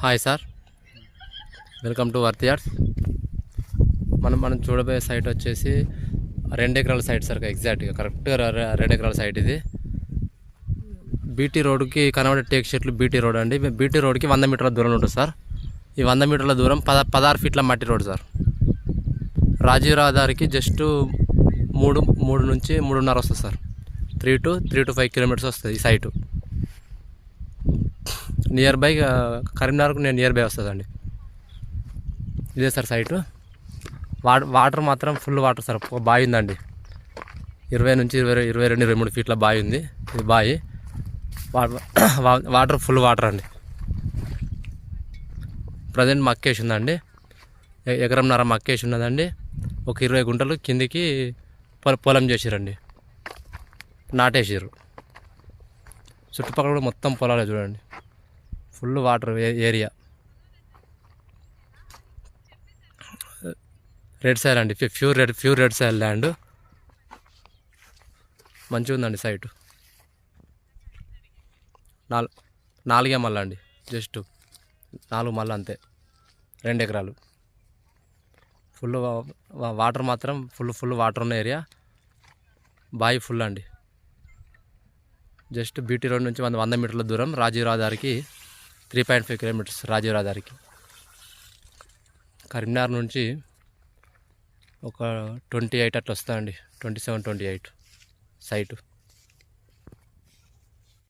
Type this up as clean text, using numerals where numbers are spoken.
Hi sir, welcome to worth yards. మనం చూడబోయే site వచ్చేసి 2 ఎకరాల సైట్ సార్. ఎగ్జాక్ట్గా కరెక్ట్గా 2 ఎకరాల సైట్ ఇది. బీటీ రోడ్కి కనబడే టేక్ షెట్లు బీటీ రోడ్ అండి. బీటీ రోడ్కి 100 మీటర్ల దూరంలో ఉంటుంది సార్. ఈ 100 మీటర్ల దూరం 16 ఫీట్ల మట్టి రోడ్ సార్. రాజీవ్ రహదారికి జస్ట్ 3 నుంచి 3.5 వస్తుంది సార్. 3 to 5 కిలోమీటర్స్ వస్తుంది ఈ సైటు. నియర్ బై కరీంనగర్కు నేను నియర్ బై వస్తుందండి. ఇదే సార్ సైటు. వాటర్ మాత్రం ఫుల్ వాటర్ సార్. బావి ఉందండి, 20 నుంచి 22-23 ఫీట్ల బావి ఉంది. ఇది బావి. వాటర్ ఫుల్ వాటర్ అండి. ప్రజెంట్ మక్కేసి ఉందండి, ఎకరంన్నర మక్కేసి ఉన్నదండి. ఒక 20 గుంటలు కిందికి పొలం చేసిరండి, నాటేసారు. చుట్టుపక్కల కూడా మొత్తం పొలాలే చూడండి, full water area. Red soil అండి, ప్యూర్ రెడ్ సాయిల్ ల్యాండ్. మంచిగా ఉందండి సైటు. 4 మళ్ళీ అండి, జస్ట్ 4 మళ్ళీ అంతే. 2 ఎకరాలు. ఫుల్ వాటర్ మాత్రం ఫుల్ వాటర్ ఉన్న ఏరియా. బావి ఫుల్ అండి. జస్ట్ బీటీ రోడ్ నుంచి 100 మీటర్ల దూరం. రాజీవ్ రహదారికి 3.5 కిలోమీటర్స్. రాజీవ్ రహదారికి కరీంనగర్ నుంచి ఒక 28 అట్లా వస్తుందండి. 27-28 సైటు.